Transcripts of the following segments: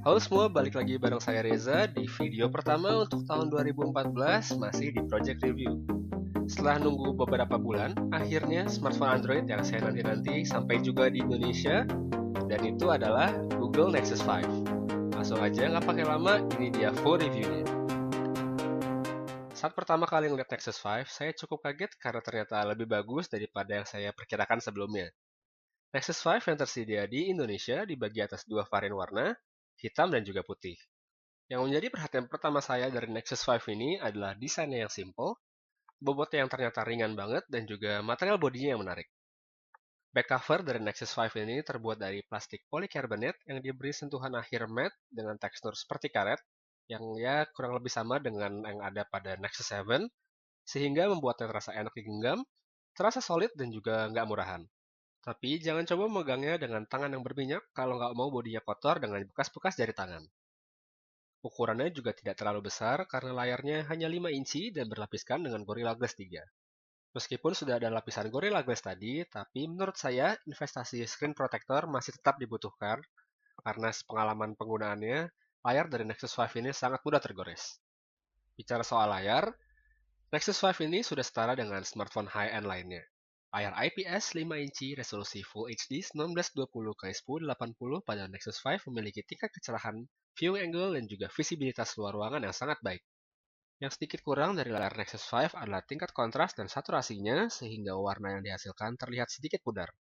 Halo semua, balik lagi bareng saya Reza di video pertama untuk tahun 2014 masih di Project Review. Setelah nunggu beberapa bulan, akhirnya smartphone Android yang saya nanti-nanti sampai juga di Indonesia, dan itu adalah Google Nexus 5. Langsung aja, nggak pakai lama, ini dia full reviewnya. Saat pertama kali ngeliat Nexus 5, saya cukup kaget karena ternyata lebih bagus daripada yang saya perkirakan sebelumnya. Nexus 5 yang tersedia di Indonesia dibagi atas dua varian warna, hitam dan juga putih. Yang menjadi perhatian pertama saya dari Nexus 5 ini adalah desainnya yang simple, bobotnya yang ternyata ringan banget, dan juga material bodinya yang menarik. Back cover dari Nexus 5 ini terbuat dari plastik polycarbonate yang diberi sentuhan akhir matte dengan tekstur seperti karet, yang ya kurang lebih sama dengan yang ada pada Nexus 7, sehingga membuatnya terasa enak digenggam, terasa solid dan juga nggak murahan. Tapi jangan coba megangnya dengan tangan yang berminyak kalau nggak mau bodinya kotor dengan bekas-bekas jari tangan. Ukurannya juga tidak terlalu besar karena layarnya hanya 5 inci dan berlapiskan dengan Gorilla Glass 3. Meskipun sudah ada lapisan Gorilla Glass tadi, tapi menurut saya investasi screen protector masih tetap dibutuhkan karena pengalaman penggunaannya, layar dari Nexus 5 ini sangat mudah tergores. Bicara soal layar, Nexus 5 ini sudah setara dengan smartphone high-end lainnya. Layar IPS 5 inci resolusi Full HD 1920x1080 pada Nexus 5 memiliki tingkat kecerahan, viewing angle, dan juga visibilitas luar ruangan yang sangat baik. Yang sedikit kurang dari layar Nexus 5 adalah tingkat kontras dan saturasinya sehingga warna yang dihasilkan terlihat sedikit pudar.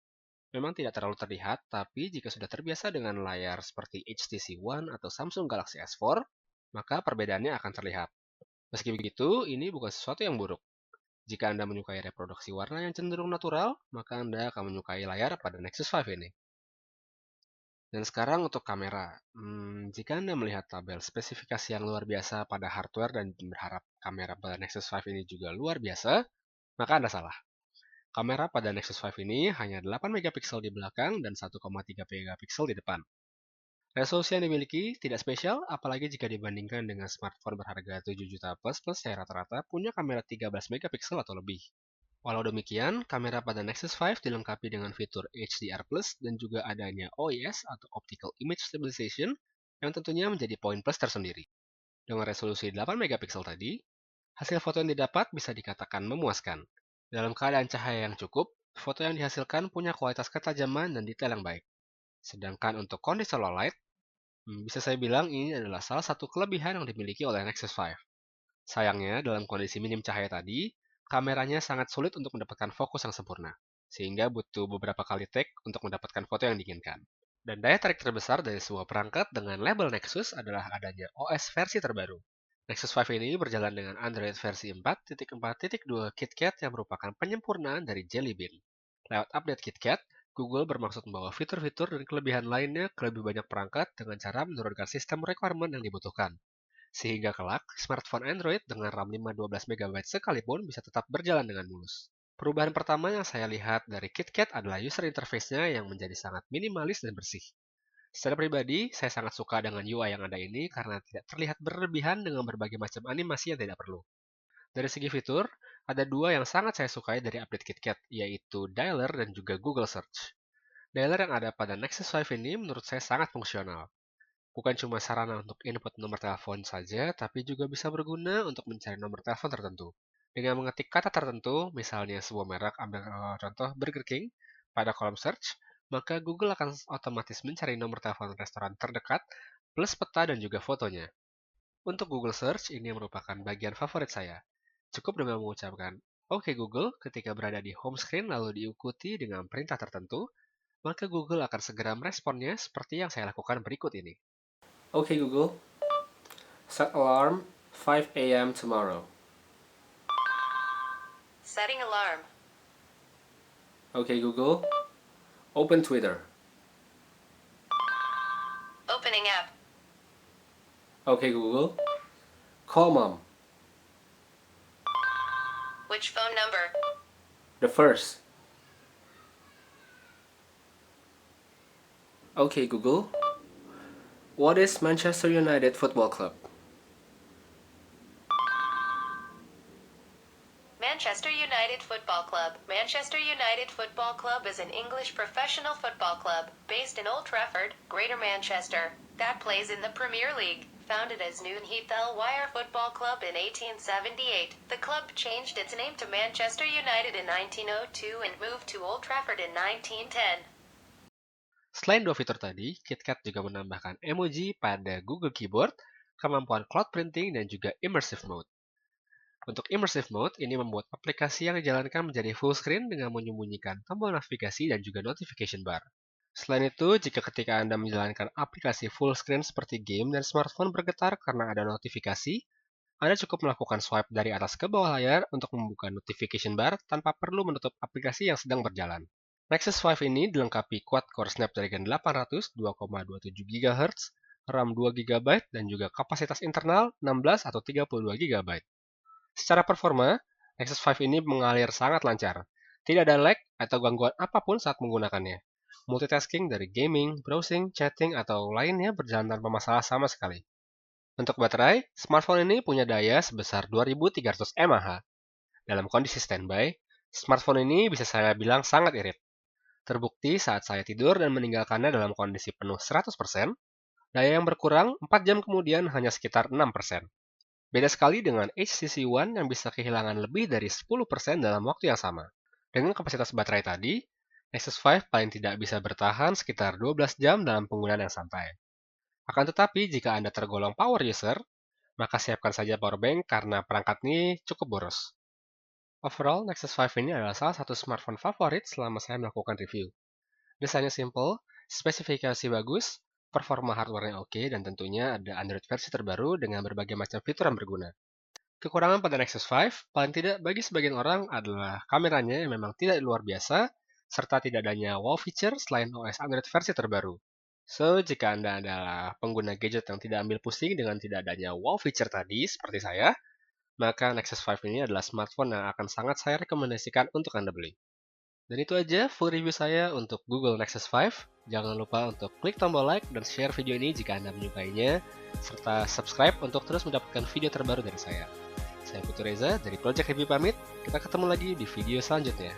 Memang tidak terlalu terlihat, tapi jika sudah terbiasa dengan layar seperti HTC One atau Samsung Galaxy S4, maka perbedaannya akan terlihat. Meski begitu, ini bukan sesuatu yang buruk. Jika Anda menyukai reproduksi warna yang cenderung natural, maka Anda akan menyukai layar pada Nexus 5 ini. Dan sekarang untuk kamera. Jika Anda melihat tabel spesifikasi yang luar biasa pada hardware dan berharap kamera pada Nexus 5 ini juga luar biasa, maka Anda salah. Kamera pada Nexus 5 ini hanya 8 megapiksel di belakang dan 1,3 megapiksel di depan. Resolusi yang dimiliki tidak spesial, apalagi jika dibandingkan dengan smartphone berharga 7 juta plus yang rata-rata punya kamera 13 megapiksel atau lebih. Walau demikian, kamera pada Nexus 5 dilengkapi dengan fitur HDR+ dan juga adanya OIS atau Optical Image Stabilization yang tentunya menjadi poin plus tersendiri. Dengan resolusi 8 megapiksel tadi, hasil foto yang didapat bisa dikatakan memuaskan. Dalam keadaan cahaya yang cukup, foto yang dihasilkan punya kualitas ketajaman dan detail yang baik. Sedangkan untuk kondisi low light, bisa saya bilang ini adalah salah satu kelebihan yang dimiliki oleh Nexus 5. Sayangnya, dalam kondisi minim cahaya tadi, kameranya sangat sulit untuk mendapatkan fokus yang sempurna, sehingga butuh beberapa kali take untuk mendapatkan foto yang diinginkan. Dan daya tarik terbesar dari sebuah perangkat dengan label Nexus adalah adanya OS versi terbaru. Nexus 5 ini berjalan dengan Android versi 4.4.2 KitKat yang merupakan penyempurnaan dari Jelly Bean. Lewat update KitKat, Google bermaksud membawa fitur-fitur dan kelebihan lainnya ke lebih banyak perangkat dengan cara menurunkan sistem requirement yang dibutuhkan. Sehingga kelak, smartphone Android dengan RAM 512 MB sekalipun bisa tetap berjalan dengan mulus. Perubahan pertama yang saya lihat dari KitKat adalah user interface-nya yang menjadi sangat minimalis dan bersih. Secara pribadi, saya sangat suka dengan UI yang ada ini karena tidak terlihat berlebihan dengan berbagai macam animasi yang tidak perlu. Dari segi fitur, ada dua yang sangat saya sukai dari update KitKat, yaitu Dialer dan juga Google Search. Dialer yang ada pada Nexus 5 ini menurut saya sangat fungsional. Bukan cuma sarana untuk input nomor telepon saja, tapi juga bisa berguna untuk mencari nomor telepon tertentu. Dengan mengetik kata tertentu, misalnya sebuah merek, ambil contoh Burger King, pada kolom search, maka Google akan otomatis mencari nomor telepon restoran terdekat, plus peta dan juga fotonya. Untuk Google Search, ini merupakan bagian favorit saya. Cukup dengan mengucapkan, "Oke Google," ketika berada di home screen lalu diikuti dengan perintah tertentu, maka Google akan segera meresponnya seperti yang saya lakukan berikut ini. "Oke Google, set alarm 5 a.m. tomorrow." Setting alarm. "Okay Google, open Twitter." Opening app. "Okay Google, call mom." Which phone number? "The first." "Okay Google, what is Manchester United Football Club?" Manchester United Football Club. Manchester United Football Club is an English professional football club based in Old Trafford, Greater Manchester. that plays in the Premier League. Founded as Nuneath Wire Football Club in 1878, the club changed its name to Manchester United in 1902 and moved to Old Trafford in 1910. Selain dua fitur tadi, KitKat juga menambahkan emoji pada Google Keyboard, kemampuan cloud printing, dan juga immersive mode. Untuk immersive mode, ini membuat aplikasi yang dijalankan menjadi full screen dengan menyembunyikan tombol navigasi dan juga notification bar. Selain itu, jika ketika Anda menjalankan aplikasi full screen seperti game dan smartphone bergetar karena ada notifikasi, Anda cukup melakukan swipe dari atas ke bawah layar untuk membuka notification bar tanpa perlu menutup aplikasi yang sedang berjalan. Nexus 5 ini dilengkapi quad-core Snapdragon 800 2,27 GHz, RAM 2 GB, dan juga kapasitas internal 16 atau 32 GB. Secara performa, Nexus 5 ini mengalir sangat lancar. Tidak ada lag atau gangguan apapun saat menggunakannya. Multitasking dari gaming, browsing, chatting, atau lainnya berjalan tanpa masalah sama sekali. Untuk baterai, smartphone ini punya daya sebesar 2300 mAh. Dalam kondisi standby, smartphone ini bisa saya bilang sangat irit. Terbukti saat saya tidur dan meninggalkannya dalam kondisi penuh 100%, daya yang berkurang 4 jam kemudian hanya sekitar 6%. Beda sekali dengan HTC One yang bisa kehilangan lebih dari 10% dalam waktu yang sama. Dengan kapasitas baterai tadi, Nexus 5 paling tidak bisa bertahan sekitar 12 jam dalam penggunaan yang santai. Akan tetapi, jika Anda tergolong power user, maka siapkan saja powerbank karena perangkat ini cukup boros. Overall, Nexus 5 ini adalah salah satu smartphone favorit selama saya melakukan review. Desainnya simple, spesifikasi bagus, performa hardware-nya oke, dan tentunya ada Android versi terbaru dengan berbagai macam fitur yang berguna. Kekurangan pada Nexus 5, paling tidak bagi sebagian orang adalah kameranya yang memang tidak luar biasa, serta tidak adanya wow feature selain OS Android versi terbaru. So, jika Anda adalah pengguna gadget yang tidak ambil pusing dengan tidak adanya wow feature tadi, seperti saya, maka Nexus 5 ini adalah smartphone yang akan sangat saya rekomendasikan untuk Anda beli. Dan itu aja full review saya untuk Google Nexus 5. Jangan lupa untuk klik tombol like dan share video ini jika Anda menyukainya, serta subscribe untuk terus mendapatkan video terbaru dari saya. Saya Putu Reza dari Project Review pamit, kita ketemu lagi di video selanjutnya.